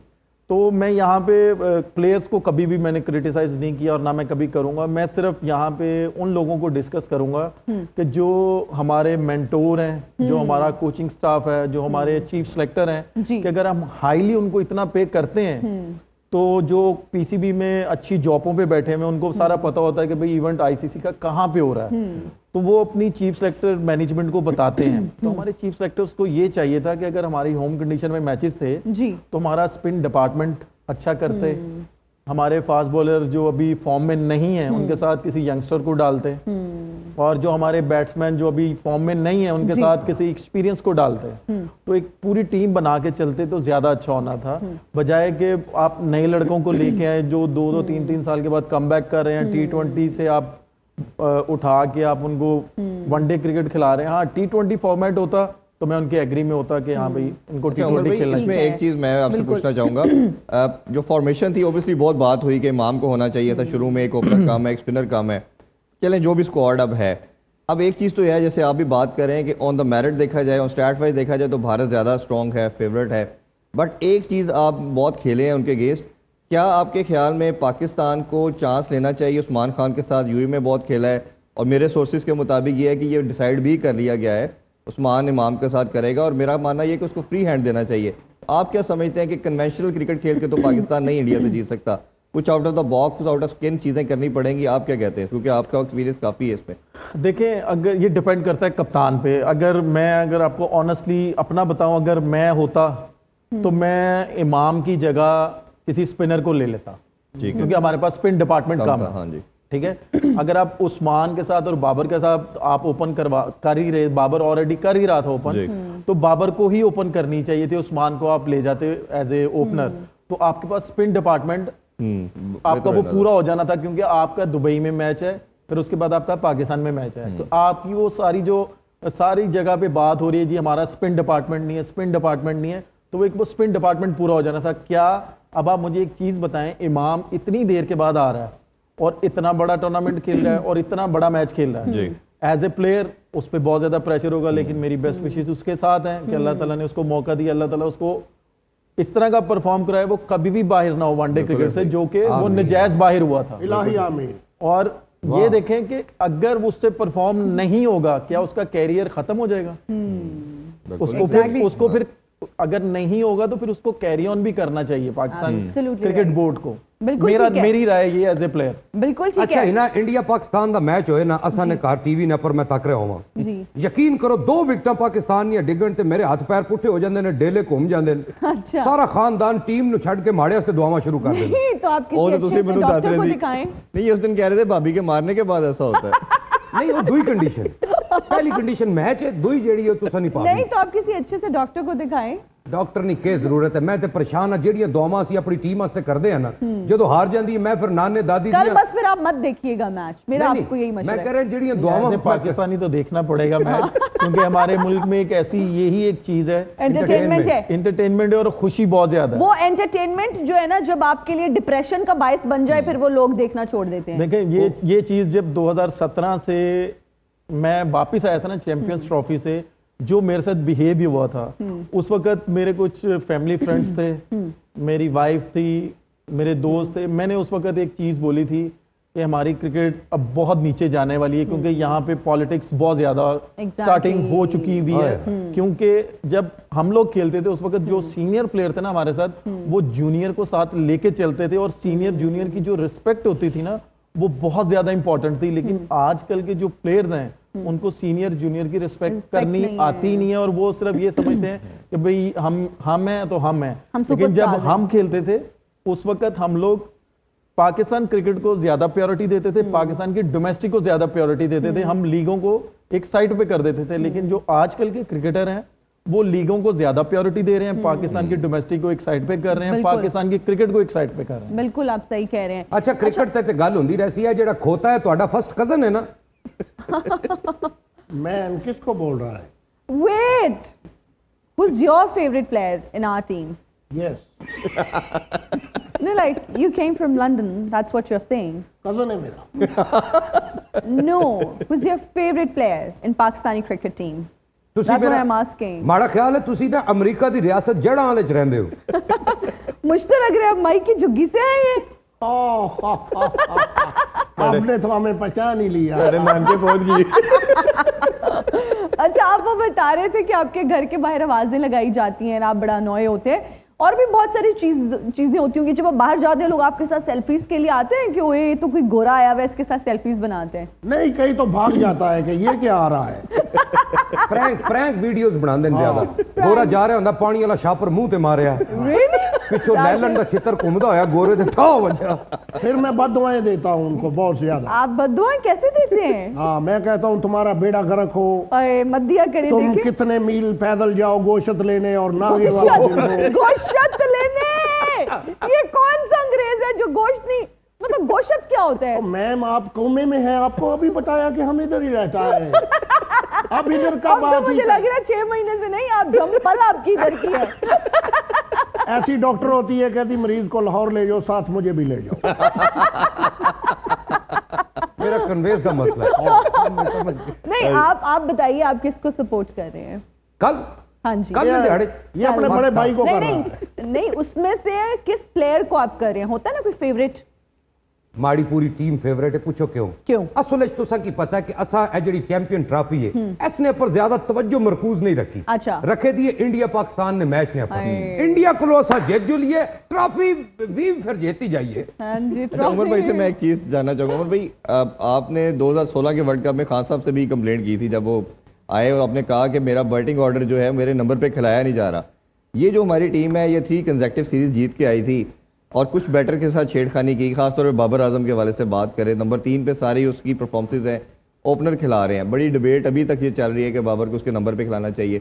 तो मैं यहाँ पे प्लेयर्स को कभी भी मैंने क्रिटिसाइज नहीं किया और ना मैं कभी करूंगा। मैं सिर्फ यहाँ पे उन लोगों को डिस्कस करूंगा कि जो हमारे मेंटोर हैं, जो हमारा कोचिंग स्टाफ है, जो हमारे चीफ सेलेक्टर हैं, कि अगर हम हाईली उनको इतना पे करते हैं तो जो पीसीबी में अच्छी जॉबों पे बैठे हैं उनको सारा पता होता है कि भाई इवेंट आईसीसी का कहाँ पे हो रहा है, तो वो अपनी चीफ सेलेक्टर मैनेजमेंट को बताते हैं। तो हमारे चीफ सेलेक्टर्स को ये चाहिए था कि अगर हमारी होम कंडीशन में मैचेस थे तो हमारा स्पिन डिपार्टमेंट अच्छा करते, हमारे फास्ट बॉलर जो अभी फॉर्म में नहीं है उनके साथ किसी यंगस्टर को डालते, और जो हमारे बैट्समैन जो अभी फॉर्म में नहीं है उनके साथ किसी एक्सपीरियंस को डालते। तो एक पूरी टीम बना के चलते तो ज्यादा अच्छा होना था, बजाय कि आप नए लड़कों को लेके आए जो 2-2 3-3 साल के बाद कमबैक कर रहे हैं। T20 से आप उठा के आप उनको वनडे क्रिकेट खिला रहे हैं। हाँ, T20 फॉर्मेट होता तो मैं उनके एग्री में होता कि हाँ भाई इनको T20 खेलना इसमें एक चीज मैं आपसे पूछना चाहूंगा। जो फॉर्मेशन थी ओब्वियसली बहुत बात हुई कि इमाम को होना चाहिए था शुरू में, एक ओपनर कम है, एक स्पिनर कम है। चलें, जो भी स्क्वाड अब है, अब एक चीज तो यह है जैसे आप भी बात कर रहे हैं कि ऑन द मेरिट देखा जाए, ऑन स्टैट वाइज देखा जाए तो भारत ज्यादा स्ट्रॉन्ग है, फेवरेट है। बट एक चीज आप बहुत खेले हैं उनके अगेंस्ट, क्या आपके ख्याल में पाकिस्तान को चांस लेना चाहिए? उस्मान खान के साथ यूएई में बहुत खेला है और मेरे सोर्सेज के मुताबिक ये है कि ये डिसाइड भी कर लिया गया है उस्मान इमाम के साथ करेगा, और मेरा मानना यह कि उसको फ्री हैंड देना चाहिए। आप क्या समझते हैं कि कन्वेंशनल क्रिकेट खेल के तो पाकिस्तान नहीं इंडिया से जीत सकता, कुछ out of the box, out of skin चीजें करनी पड़ेंगी? आप क्या कहते हैं, क्योंकि आपका एक्सपीरियंस काफी है इसमें? देखें, अगर ये डिपेंड करता है कप्तान पे। अगर आपको ऑनेस्टली अपना बताऊं, अगर मैं होता तो मैं इमाम की जगह किसी स्पिनर को ले लेता, क्योंकि हमारे पास स्पिन डिपार्टमेंट कम है। हाँ जी, ठीक है। अगर आप उस्मान के साथ और बाबर के साथ आप ओपन कर ही रहे, बाबर ऑलरेडी कर ही रहा था ओपन, तो बाबर को ही ओपन करनी चाहिए थी, उस्मान को आप ले जाते एज ए ओपनर, तो आपके पास स्पिन डिपार्टमेंट आपका वो पूरा हो जाना था। क्योंकि आपका दुबई में मैच है, फिर उसके बाद आपका पाकिस्तान में मैच है, तो आपकी वो सारी जगह पे बात हो रही है जी हमारा स्पिन डिपार्टमेंट नहीं है, स्पिन डिपार्टमेंट नहीं है, तो वो स्पिन डिपार्टमेंट पूरा हो जाना था। क्या अब आप मुझे एक चीज बताएं, इमाम इतनी देर के बाद आ रहा है और इतना बड़ा टूर्नामेंट खेल रहा है और इतना बड़ा मैच खेल रहा है, एज ए प्लेयर उस पर बहुत ज्यादा प्रेशर होगा, लेकिन मेरी बेस्ट विशेष उसके साथ हैं कि अल्लाह ताला ने उसको मौका दिया, अल्लाह ताला उसको इस तरह का परफॉर्म कराए वो कभी भी बाहर ना हो वनडे क्रिकेट से, जो कि वो नजायज बाहर हुआ था। इलाही आमीन। और ये देखें कि अगर वो उससे परफॉर्म नहीं होगा, क्या उसका कैरियर खत्म हो जाएगा? उसको फिर अगर नहीं होगा तो फिर उसको कैरी ऑन भी करना चाहिए पाकिस्तान क्रिकेट बोर्ड को। बिल्कुल ठीक है। मेरी राय ये एज ए प्लेयर। बिल्कुल ठीक अच्छा है ना इंडिया पाकिस्तान का मैच होए ना असा ने घर टीवी ने पर मैं तक रहा हूं जी। यकीन करो 2 विकेटां पाकिस्तान ਦੀਆਂ ਡਿੱਗਣ ਤੇ ਮੇਰੇ ਹੱਥ ਪੈਰ ਪੁੱਠੇ ਹੋ ਜਾਂਦੇ ਨੇ ਡੇਲੇ ਘੁੰਮ ਜਾਂਦੇ ਨੇ अच्छा ਸਾਰਾ ਖਾਨਦਾਨ ਟੀਮ ਨੂੰ ਛੱਡ ਕੇ ਮਾੜੇ ਵਾਸਤੇ ਦੁਆਵਾਂ ਸ਼ੁਰੂ ਕਰ ਦਿੰਦੇ नहीं, तो आप वो किसी तो अच्छे तुसी से मैनू दस डॉक्टर रहे को सी दिखाएं। नहीं, उस दिन कह रहे थे भाभी के मारने के बाद ऐसा होता है नहीं वो दुई कंडीशन पहली कंडीशन मैच है दुई जेड़ी है तुसा नहीं नहीं, पावी तो आप किसी अच्छे से डॉक्टर को दिखाएं। डॉक्टर नहीं के जरूरत है मैं ते परेशान हां जेड़ियां दुआवां ਅਸੀਂ ਆਪਣੀ ਟੀਮ ਵਾਸਤੇ ਕਰਦੇ ਆ ਨਾ ਜਦੋਂ ਹਾਰ ਜਾਂਦੀ ਹੈ मैं फिर नाने दादी कल ਦੀਆਂ बस फिर आप मत देखिएगा मैच, मेरा नहीं, आपको यही मैं मशवरा कह है। रहा जेड़ियां एज दुआवां ए पाकिस्तानी तो देखना पड़ेगा मैच, क्योंकि हमारे मुल्क में एक ऐसी यही एक चीज है, एंटरटेनमेंट है एंटरटेनमेंट और खुशी बहुत ज्यादा है। वो एंटरटेनमेंट जो है ना, जब आपके लिए डिप्रेशन का बायस बन जाए फिर वो लोग देखना छोड़ देते हैं। देखें ये चीज जब 2017 से मैं वापिस आया था ना चैंपियंस ट्रॉफी से, जो मेरे साथ बिहेव भी हुआ था, उस वक्त मेरे कुछ फैमिली फ्रेंड्स थे, मेरी वाइफ थी, मेरे दोस्त थे। मैंने उस वक्त एक चीज बोली थी कि हमारी क्रिकेट अब बहुत नीचे जाने वाली है, क्योंकि यहाँ पे पॉलिटिक्स बहुत ज्यादा स्टार्टिंग हो चुकी हुई है। क्योंकि जब हम लोग खेलते थे उस वक्त जो सीनियर प्लेयर थे ना हमारे साथ, वो जूनियर को साथ लेके चलते थे, और सीनियर जूनियर की जो रिस्पेक्ट होती थी ना वो बहुत ज्यादा इंपॉर्टेंट थी। लेकिन आजकल के जो प्लेयर्स हैं उनको सीनियर जूनियर की रिस्पेक्ट करनी आती नहीं है, और वो सिर्फ ये समझते हैं कि भाई हम हैं तो हम हैं। लेकिन जब हम खेलते थे उस वक्त हम लोग पाकिस्तान क्रिकेट को ज्यादा प्रायोरिटी देते थे, पाकिस्तान की डोमेस्टिक को ज्यादा प्रायोरिटी देते थे, हम लीगों को एक साइड पे कर देते थे। लेकिन जो आजकल के क्रिकेटर हैं वो लीगों को ज्यादा प्रायोरिटी दे रहे हैं, पाकिस्तान की डोमेस्टिक को एक साइड पे कर रहे हैं, पाकिस्तान की क्रिकेट को एक साइड पे कर रहे हैं। बिल्कुल आप सही कह रहे हैं। अच्छा क्रिकेट ते गल होंदी रहती है जेड़ा खोता है ਤੁਹਾਡਾ फर्स्ट कजन है ना मैन किसको बोल रहा है? Wait, who's your favorite player in our team? Yes No, like you came from London, that's what you're saying. Cousin है मेरा। No, who's your favorite player in Pakistani cricket team? ਤੁਸੀਂ That's what ਮੇਰਾ I'm asking. ਮਾੜਾ ਖਿਆਲ ਹੈ ਤੁਸੀਂ ਨਾ America ਦੀ ਰਿਆਸਤ ਜੜਾਂ ਵਾਲੇ ਚ ਰਹਿੰਦੇ ਹੋ मुझे तो लग रहा है माइक की झुग्गी से है ये। आपने तो हमें पहचान ही लिया। अरे मान के पहुंच गई अच्छा, आप वो बता रहे थे कि आपके घर के बाहर आवाजें लगाई जाती हैं, आप बड़ा अनॉय होते हैं, और भी बहुत सारी चीजें होती होंगी। जब आप बाहर जाते हैं लोग आपके साथ सेल्फीज के लिए आते हैं कि ओए तो कोई गोरा आया हुआ है इसके साथ सेल्फीज बनाते हैं? नहीं, कहीं तो भाग जाता है कि ये क्या आ रहा है। प्रैंक वीडियोस बनाते हैं ज्यादा। गोरा जा रहा ਹੁੰਦਾ ਪਾਣੀ ਵਾਲਾ ਛਾਪਰ ਮੂੰਹ ਤੇ ਮਾਰਿਆ ਪਿੱਛੋਂ ਲੈਲਨ ਦਾ ਛਿੱਤਰ ਘੁੰਮਦਾ ਹੋਇਆ ਗੋਰੇ ਦੇ ਠਾ ਵੱਜਿਆ। फिर मैं बददुआएं देता हूँ उनको बहुत ज्यादा। आप बद्दुआएं कैसे देते हैं? हाँ, मैं कहता हूँ तुम्हारा बेड़ा गर्क हो, अरे मत दिया करें। तुम देखिए, कितने मील पैदल जाओ गोश्त लेने और नागे वाला दिन हो। गोश्त लेने, ये कौन सा अंग्रेज है जो गोश्त नहीं, मतलब गोश्त क्या होता है? मैम आप कौमे में है, आपको अभी बताया कि हम इधर ही रहता है। अब इधर का अब तो बात मुझे लग रहा है 6 महीने से नहीं, आप जमपल आपकी इधर की है। ऐसी डॉक्टर होती है, कहती मरीज को लाहौर ले जाओ, साथ मुझे भी ले जाओ। मेरा कन्वेंस का मसला है। नहीं, आप बताइए आप किसको सपोर्ट कर रहे हैं? कल हाँ जी, कल में दिहाड़े ये अपने बड़े भाई को कर रहा है। नहीं, उसमें से किस प्लेयर को आप कर रहे हैं? होता है ना कोई फेवरेट? माड़ी पूरी टीम फेवरेट है, पूछो क्यों? क्यों? असल तुसा की पता है कि असा जी चैंपियन ट्रॉफी है इसने पर ज्यादा तवज्जो मरकूज नहीं रखी। अच्छा, रखे दिए इंडिया पाकिस्तान ने मैच ने अरे। इंडिया को असा जीत जो लिए ट्रॉफी भी फिर जीती जाइए। हाँ जी, अच्छा, उमर भाई से मैं एक चीज जानना चाहूंगा। उमर भाई, आपने 2016 के वर्ल्ड कप में खान साहब से भी कंप्लेंट की थी जब वो आए और आपने कहा कि मेरा बैटिंग ऑर्डर जो है मेरे नंबर पे खिलाया नहीं जा रहा। ये जो हमारी टीम है ये 3 कंसेक्टिव सीरीज जीत के आई थी और कुछ बैटर के साथ छेड़खानी की, खासतौर पर बाबर आजम के हवाले से बात करें। नंबर 3 पे सारी उसकी परफॉर्मेंसेज हैं, ओपनर खिला रहे हैं। बड़ी डिबेट अभी तक ये चल रही है कि बाबर को उसके नंबर पे खिलाना चाहिए।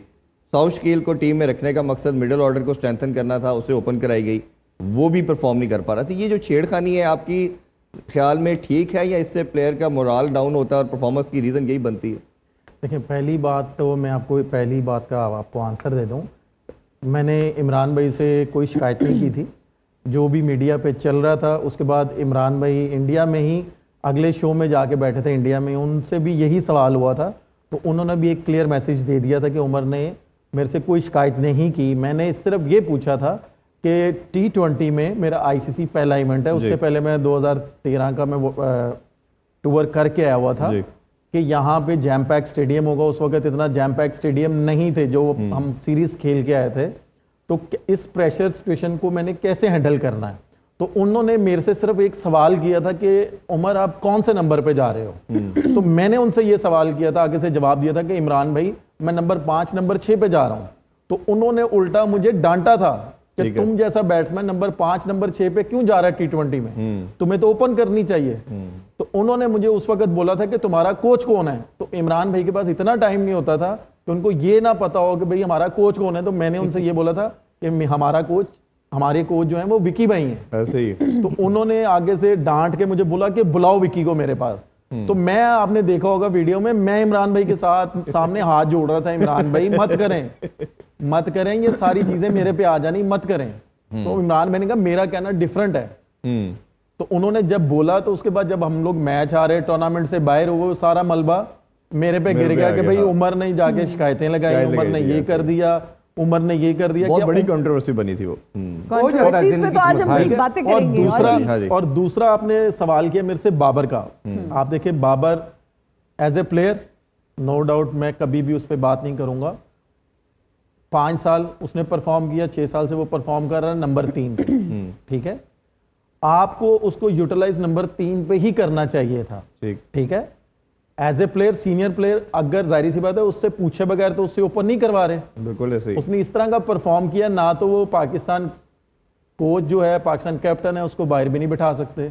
साउथ शकील को टीम में रखने का मकसद मिडिल ऑर्डर को स्ट्रेंथन करना था, उसे ओपन कराई गई, वो भी परफॉर्म नहीं कर पा रहा था। ये जो छेड़खानी है आपकी ख्याल में ठीक है या इससे प्लेयर का मोराल डाउन होता है और परफॉर्मेंस की रीजन यही बनती है? देखिए, पहली बात तो मैं पहली बात का आपको आंसर दे दूं। मैंने इमरान भाई से कोई शिकायत नहीं की थी। जो भी मीडिया पे चल रहा था उसके बाद इमरान भाई इंडिया में ही अगले शो में जाके बैठे थे इंडिया में, उनसे भी यही सवाल हुआ था तो उन्होंने भी एक क्लियर मैसेज दे दिया था कि उमर ने मेरे से कोई शिकायत नहीं की। मैंने सिर्फ ये पूछा था कि T20 में मेरा ICC पहला इवेंट है, उससे पहले मैं 2013 का मैं टूर करके आया हुआ था कि यहाँ पे जैम पैक स्टेडियम होगा। उस वक्त इतना जैम पैक स्टेडियम नहीं थे जो हम सीरीज खेल के आए थे, तो इस प्रेशर सिचुएशन को मैंने कैसे हैंडल करना है। तो उन्होंने मेरे से सिर्फ एक सवाल किया था कि उमर आप कौन से नंबर पे जा रहे हो। तो मैंने उनसे ये सवाल किया था, आगे से जवाब दिया था कि इमरान भाई मैं नंबर 5 नंबर 6 पे जा रहा हूं। तो उन्होंने उल्टा मुझे डांटा था कि तुम जैसा बैट्समैन नंबर 5 नंबर 6 पे क्यों जा रहा है T20 में, तुम्हें तो ओपन करनी चाहिए। तो उन्होंने मुझे उस वक्त बोला था कि तुम्हारा कोच कौन है। तो इमरान भाई के पास इतना टाइम नहीं होता था कि उनको ये ना पता हो कि भाई हमारा कोच कौन है। तो मैंने उनसे ये बोला था कि हमारे कोच जो है वो विकी भाई हैं। ऐसे ही। तो उन्होंने आगे से डांट के मुझे बोला कि बुलाओ विकी को मेरे पास। तो मैं, आपने देखा होगा वीडियो में, मैं इमरान भाई के साथ सामने हाथ जोड़ रहा था, इमरान भाई मत करें ये सारी चीजें मेरे पे आ जानी, मत करें। तो इमरान भाई ने कहा मेरा कहना डिफरेंट है। तो उन्होंने जब बोला तो उसके बाद जब हम लोग मैच आ रहे, टूर्नामेंट से बाहर हो, वो सारा मलबा मेरे पे गिर गया कि भाई उमर ने जाके शिकायतें लगाई, उमर ने ये कर दिया, उमर ने ये कर दिया। बहुत बड़ी कंट्रोवर्सी बनी थी वो। और दूसरा आपने सवाल किया मेरे से बाबर का। आप देखिए Babar as a player no doubt मैं कभी भी उस पर बात नहीं करूंगा। 5 साल उसने परफॉर्म किया, 6 साल से वो परफॉर्म कर रहा है नंबर 3 पे। ठीक है, आपको उसको यूटिलाइज नंबर 3 पे ही करना चाहिए था। ठीक है, as a player, senior player, अगर जाहिर सी बात है उससे पूछे बगैर तो उससे ओपन नहीं करवा रहे। बिल्कुल ऐसे ही। उसने इस तरह का परफॉर्म किया, ना तो वो पाकिस्तान कोच जो है, पाकिस्तान कैप्टन है, उसको बाहर भी नहीं बिठा सकते।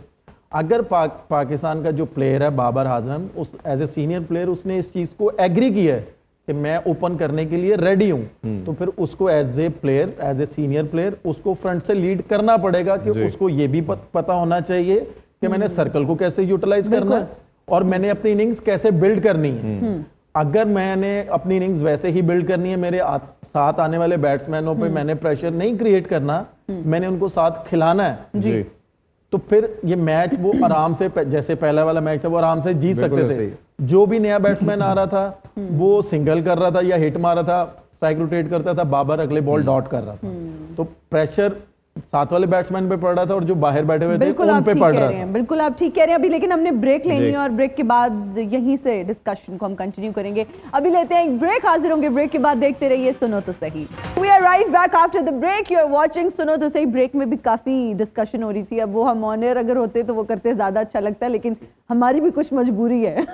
अगर पाकिस्तान का जो प्लेयर है बाबर आजम, उस एज ए सीनियर प्लेयर उसने इस चीज को एग्री किया है कि मैं ओपन करने के लिए रेडी हूं, तो फिर उसको as a player, as a senior player उसको फ्रंट से लीड करना पड़ेगा कि उसको ये भी पता होना चाहिए कि मैंने सर्कल को कैसे यूटिलाइज करना है और मैंने अपनी इनिंग्स कैसे बिल्ड करनी है। अगर मैंने अपनी इनिंग्स वैसे ही बिल्ड करनी है, मेरे साथ आने वाले बैट्समैनों पे मैंने प्रेशर नहीं क्रिएट करना, मैंने उनको साथ खिलाना है जी, तो फिर ये मैच वो आराम से, जैसे पहला वाला मैच था वो आराम से जीत सकते थे। जो भी नया बैट्समैन आ रहा था वो सिंगल कर रहा था या हिट मार रहा था, स्ट्राइक रोटेट करता था, बाबर अगले बॉल डॉट कर रहा था। तो प्रेशर साथ वाले बैट्समैन पे पड़ रहा था और जो बाहर बैठे हुए थे उन पे पड़ रहा था। बिल्कुल आप ठीक कह रहे हैं। अभी लेकिन हमने ब्रेक लेनी है और ब्रेक के बाद यहीं से डिस्कशन को हम कंटिन्यू करेंगे। अभी लेते हैं एक ब्रेक, हाजिर होंगे ब्रेक के बाद। देखते रहिए सुनो तो सही। We are right back after the break, you are watching सुनो तो सही। ब्रेक में भी काफी डिस्कशन हो रही थी। अब वो हम ऑन एयर अगर होते तो वो करते ज्यादा अच्छा लगता है, लेकिन हमारी भी कुछ मजबूरी है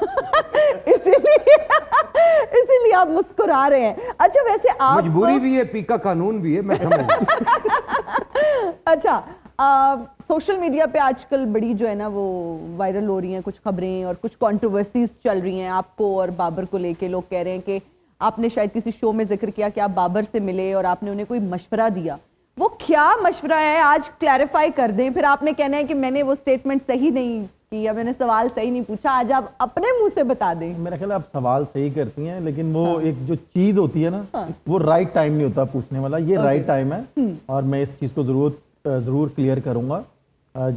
इसीलिए आप मुस्कुरा रहे हैं। अच्छा वैसे आप, मजबूरी भी है, पीका कानून भी है, मैं समझ अच्छा सोशल मीडिया पे आजकल बड़ी जो है ना वो वायरल हो रही हैं कुछ खबरें और कुछ कंट्रोवर्सीज चल रही हैं आपको और बाबर को लेके। लोग कह रहे हैं कि आपने शायद किसी शो में जिक्र किया कि आप बाबर से मिले और आपने उन्हें कोई मशवरा दिया। वो क्या मशवरा है, आज क्लैरिफाई कर दें। फिर आपने कहना है कि मैंने वो स्टेटमेंट सही नहीं की या मैंने सवाल सही नहीं पूछा, आज आप अपने मुंह से बता दें। मेरा ख्याल आप सवाल सही करती हैं, लेकिन वो एक जो चीज होती है ना, वो राइट टाइम नहीं होता पूछने वाला। ये राइट टाइम है और मैं इस चीज को जरूर क्लियर करूंगा।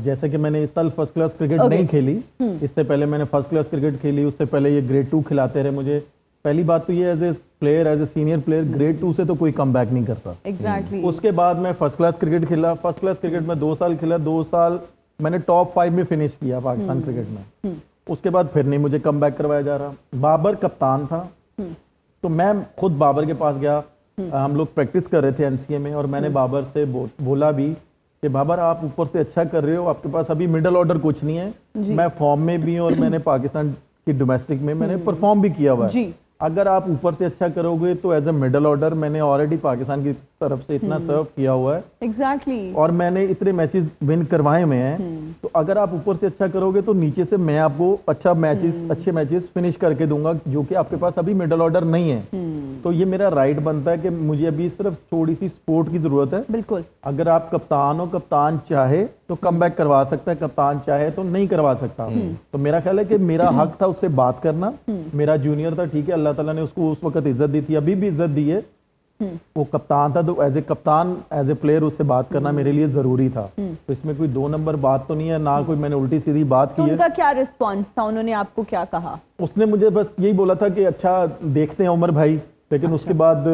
जैसे कि मैंने इस साल फर्स्ट क्लास क्रिकेट नहीं खेली, इससे पहले मैंने फर्स्ट क्लास क्रिकेट खेली, उससे पहले ये ग्रेड 2 खिलाते रहे मुझे। पहली बात तो ये as a player, as a senior player grade 2 से तो कोई कम बैक नहीं करता। एग्जैक्टली। उसके बाद मैं फर्स्ट क्लास क्रिकेट खेला, फर्स्ट क्लास क्रिकेट में 2 साल खेला, 2 साल मैंने टॉप 5 में फिनिश किया पाकिस्तान क्रिकेट में। उसके बाद फिर नहीं मुझे कम बैक करवाया जा रहा। बाबर कप्तान था तो मैं खुद बाबर के पास गया, हम लोग प्रैक्टिस कर रहे थे एनसीए में, और मैंने बाबर से बोला भी कि बाबर आप ऊपर से अच्छा कर रहे हो, आपके पास अभी मिडिल ऑर्डर कुछ नहीं है, मैं फॉर्म में भी हूं और मैंने पाकिस्तान की डोमेस्टिक में मैंने परफॉर्म भी किया हुआ है। अगर आप ऊपर से अच्छा करोगे तो एज ए मिडिल ऑर्डर मैंने ऑलरेडी पाकिस्तान की तरफ से इतना सर्व किया हुआ है। एग्जैक्टली। और मैंने इतने मैचेस विन करवाए हुए हैं, तो अगर आप ऊपर से अच्छा करोगे तो नीचे से मैं आपको अच्छे मैचेस फिनिश करके दूंगा, जो कि आपके पास अभी मिडिल ऑर्डर नहीं है। तो ये मेरा राइट बनता है कि मुझे अभी सिर्फ थोड़ी सी सपोर्ट की जरूरत है। बिल्कुल। अगर आप कप्तान हो, कप्तान चाहे तो कम बैक करवा सकता है, कप्तान चाहे तो नहीं करवा सकता। तो मेरा ख्याल है कि मेरा हक था उससे बात करना। मेरा जूनियर था, ठीक है, अल्लाह ताला ने उसको उस वक्त इज्जत दी थी, अभी भी इज्जत दी है। वो कप्तान था तो एज ए कप्तान, एज ए प्लेयर उससे बात करना मेरे लिए जरूरी था। तो इसमें कोई 2 नंबर बात तो नहीं है, ना कोई मैंने उल्टी सीधी बात की है। उनका क्या रिस्पॉन्स था, उन्होंने आपको क्या कहा? उसने मुझे बस यही बोला था कि अच्छा देखते हैं उमर भाई, लेकिन उसके बाद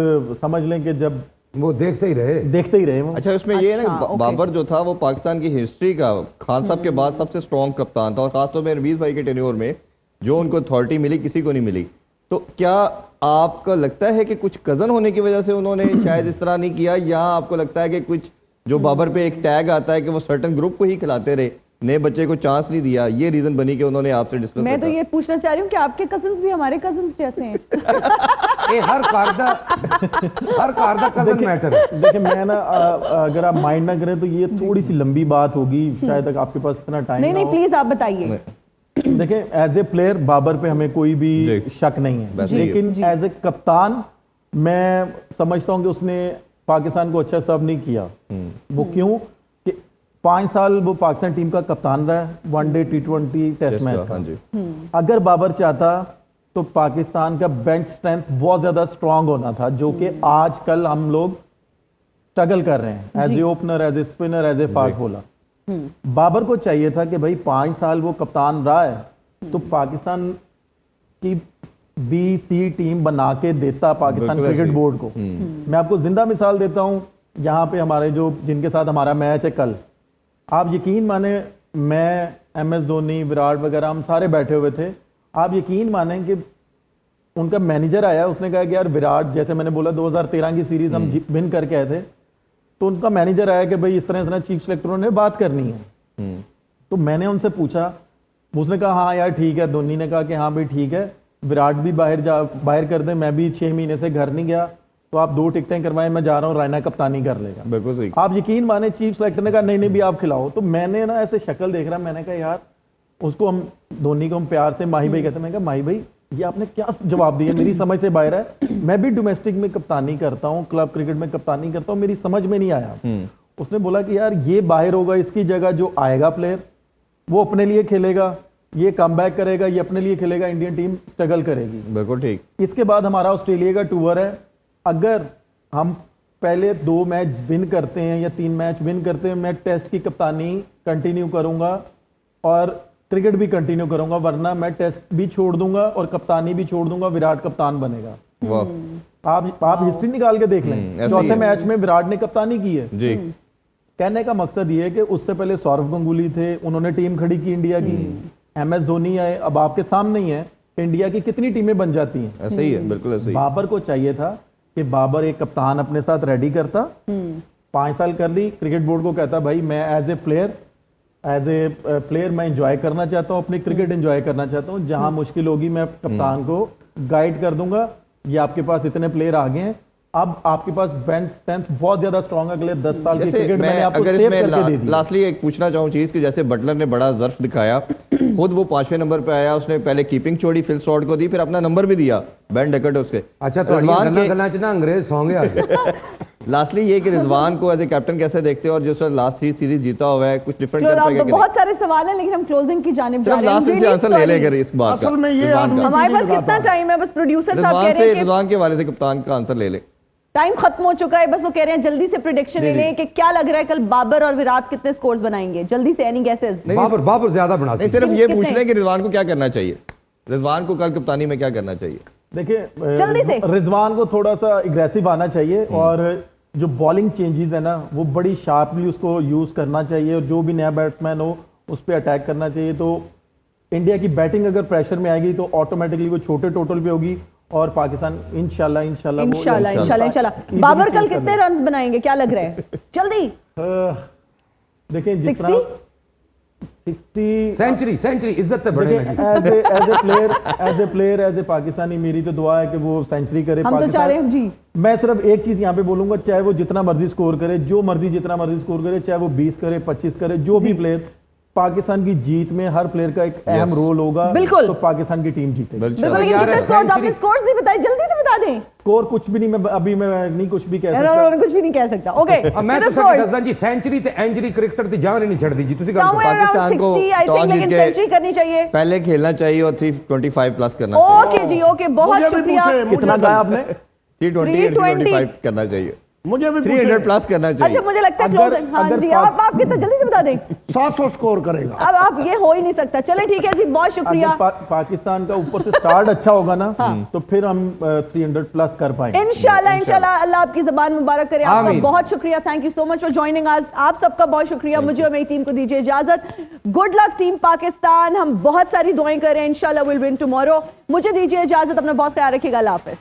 समझ लें कि जब वो देखते ही रहे वो। अच्छा उसमें ये है ना, बाबर जो था वो पाकिस्तान की हिस्ट्री का खान साहब के बाद सबसे स्ट्रॉन्ग कप्तान था, और खासतौर में रवीज भाई के टेन्योर में जो उनको अथॉरिटी मिली किसी को नहीं मिली। तो क्या आपको लगता है कि कुछ कजन होने की वजह से उन्होंने शायद इस तरह नहीं किया, या आपको लगता है कि कुछ जो बाबर पे एक टैग आता है कि वो सर्टन ग्रुप को ही खिलाते रहे, नए बच्चे को चांस नहीं दिया, ये रीजन बनी कि उन्होंने आपसे डिस्कस मैं तो ये पूछना चाह रही हूँ कि आपके कजिन्स भी हमारे कजिन्स जैसे हैं। ये हर कार दा कजन मैटर है। देखिए मैं ना अगर आप माइंड ना करें तो ये थोड़ी सी लंबी बात होगी, शायद तक आपके पास इतना टाइम नहीं प्लीज आप बताइए। देखिए एज ए प्लेयर बाबर पे हमें कोई भी शक नहीं है, लेकिन एज ए कप्तान मैं समझता हूं कि उसने पाकिस्तान को अच्छा सर्व नहीं किया। वो क्यों कि 5 साल वो पाकिस्तान टीम का कप्तान रहा है, वनडे T20 टेस्ट मैच का। अगर बाबर चाहता तो पाकिस्तान का बेंच स्ट्रेंथ बहुत ज्यादा स्ट्रांग होना था, जो कि आजकल हम लोग स्ट्रगल कर रहे हैं as a opener, as a spinner, as a fast bowler. Babar को चाहिए था कि भाई 5 साल वो कप्तान रहा है तो पाकिस्तान की BC टीम बना के देता पाकिस्तान क्रिकेट बोर्ड को। मैं आपको जिंदा मिसाल देता हूं, यहां पे हमारे जो जिनके साथ हमारा मैच है कल, आप यकीन माने मैं, MS धोनी, विराट वगैरह हम सारे बैठे हुए थे। आप यकीन माने कि उनका मैनेजर आया, उसने कहा कि यार विराट, जैसे मैंने बोला 2013 की सीरीज हम विन करके आए थे, तो उनका मैनेजर आया कि भाई इस तरह चीफ सेलेक्टरों ने बात करनी है। तो मैंने उनसे पूछा, उसने कहा हाँ यार ठीक है। धोनी ने कहा कि हाँ भाई ठीक है, विराट भी बाहर कर दे, मैं भी 6 महीने से घर नहीं गया, तो आप 2 टिकटें करवाएं, मैं जा रहा हूं, रायना कप्तानी कर लेगा। बिल्कुल सही। आप यकीन माने चीफ सेलेक्टर ने कहा नहीं भी आप खिलाओ। तो मैंने ना ऐसे शक्ल देख रहा, मैंने कहा यार उसको हम धोनी को हम प्यार से माही भाई कहते हैं। मैंने कहा माही भाई ये आपने क्या जवाब दिया, मेरी समझ से बाहर है। मैं भी डोमेस्टिक में कप्तानी करता हूं, क्लब क्रिकेट में कप्तानी करता हूं, मेरी समझ में नहीं आया। उसने बोला कि यार ये बाहर होगा, इसकी जगह जो आएगा प्लेयर वो अपने लिए खेलेगा, ये कमबैक करेगा, ये अपने लिए खेलेगा, इंडियन टीम स्ट्रगल करेगी। बिल्कुल ठीक। इसके बाद हमारा ऑस्ट्रेलिया का टूर है, अगर हम पहले 2 मैच विन करते हैं या 3 मैच विन करते हैं, मैं टेस्ट की कप्तानी कंटिन्यू करूंगा और क्रिकेट भी कंटिन्यू करूंगा, वरना मैं टेस्ट भी छोड़ दूंगा और कप्तानी भी छोड़ दूंगा, विराट कप्तान बनेगा। आप हिस्ट्री निकाल के देख लें, चौथे मैच में विराट ने कप्तानी की है जी। कहने का मकसद ये है कि उससे पहले सौरव गंगुली थे, उन्होंने टीम खड़ी की इंडिया की। MS धोनी आए, अब आपके सामने ही है इंडिया की कितनी टीमें बन जाती हैं। ऐसे ही है, बिल्कुल ऐसे ही। बाबर को चाहिए था कि बाबर एक कप्तान अपने साथ रेडी करता, 5 साल कर ली, क्रिकेट बोर्ड को कहता भाई मैं एज ए प्लेयर मैं एंजॉय करना चाहता हूं, अपनी क्रिकेट एंजॉय करना चाहता हूं, जहां मुश्किल होगी मैं कप्तान को गाइड कर दूंगा। ये आपके पास इतने प्लेयर आ गए हैं, अब आपके पास बेंच स्ट्रेंथ बहुत ज्यादा स्ट्रांग है, अगले 10 साल की क्रिकेट मैंने आपको सेव करके दे दी। लास्टली एक पूछना चाहूं चीज कि जैसे बटलर ने बड़ा ज़र्फ दिखाया, खुद वो 5वें नंबर पे आया, उसने पहले कीपिंग छोड़ी, फिल शॉट को दी, फिर अपना नंबर भी दिया, बैन डकट उसके। अच्छा तो ना अंग्रेज सॉन्ग है। लास्टली ये कि रिजवान को एज ए कैप्टन कैसे देखते हो, और जो लास्ट 3 सीरीज जीता हुआ है, कुछ डिफरेंट कर पाएगा? बहुत सारे सवाल हैं, लेकिन हम क्लोजिंग की जानिब जा रहे हैं। लास्ट से आंसर ले लेकर इस बात का। असल में ये हमारे पास कितना टाइम है? बस प्रोड्यूसर साहब कह रहे हैं रिजवान के हवाले से कप्तान का आंसर ले ले। टाइम खत्म हो चुका है, बस वो कह रहे हैं जल्दी से प्रेडिक्शन ले लें कि क्या लग रहा है कल बाबर और विराट कितने स्कोर्स बनाएंगे, जल्दी से। Any guesses? बाबर ज्यादा बना सकते। सिर्फ ये पूछ लें कि रिजवान को क्या करना चाहिए, रिजवान को कल कप्तानी में क्या करना चाहिए? देखिए जल्दी से रिजवान को थोड़ा सा एग्रेसिव आना चाहिए, और जो बॉलिंग चेंजेस है ना वो बड़ी शार्पली उसको यूज करना चाहिए, और जो भी नया बैट्समैन हो उस पर अटैक करना चाहिए। तो इंडिया की बैटिंग अगर प्रेशर में आएगी तो ऑटोमेटिकली वो छोटे टोटल पे होगी, और पाकिस्तान इंशाल्लाह बाबर कल कितने रन्स बनाएंगे, क्या लग रहा है? जल्दी देखिए, 60 सेंचुरी इज्जत बढ़े। As a player as a Pakistani मेरी तो दुआ है कि वो सेंचुरी करे। हम तो चाह रहे हैं जी। मैं सिर्फ एक चीज यहां पे बोलूंगा, चाहे वो जितना मर्जी स्कोर करे, जो मर्जी जितना मर्जी स्कोर करे, चाहे वो 20 करे, 25 करे, जो भी प्लेयर, पाकिस्तान की जीत में हर प्लेयर का एक अहम रोल होगा। बिल्कुल। तो पाकिस्तान की टीम जीतेगी। आपने स्कोर्स नहीं बताए, जल्दी से बता दें। स्कोर कुछ भी नहीं, मैं अभी मैं नहीं कुछ भी कह सकता, कुछ भी नहीं कह सकता। ओके, मैं तो दसदा जी सेंचुरी ते इंजरी क्रिकेटर दी जान ही नहीं छड़ दी जी। पाकिस्तान को लेकिन सेंचुरी करनी चाहिए, पहले खेलना चाहिए और 325 प्लस करना चाहिए। ओके जी, ओके, बहुत शुक्रिया। कितना कहा आपने? 325 करना चाहिए, मुझे भी 300 प्लस करना चाहिए। अच्छा, मुझे लगता है हाँ जी, आप कितना जल्दी से बता दें। 700 स्कोर करेगा। अब आप ये हो ही नहीं सकता। चले ठीक है जी, बहुत शुक्रिया। पाकिस्तान का ऊपर से स्टार्ट अच्छा होगा ना, तो फिर हम 300 प्लस कर पाएंगे इंशाल्लाह। अल्लाह आपकी जबान मुबारक करे। आपका बहुत शुक्रिया, thank you so much for joining अस। आप सबका बहुत शुक्रिया। मुझे और मेरी टीम को दीजिए इजाजत। गुड लक टीम पाकिस्तान, हम बहुत सारी दुआएं कर रहे हैं। इंशाल्लाह विल विन टुमारो। मुझे दीजिए इजाजत, अपना बहुत ख्याल रखिएगा। अल्लाह हाफिज।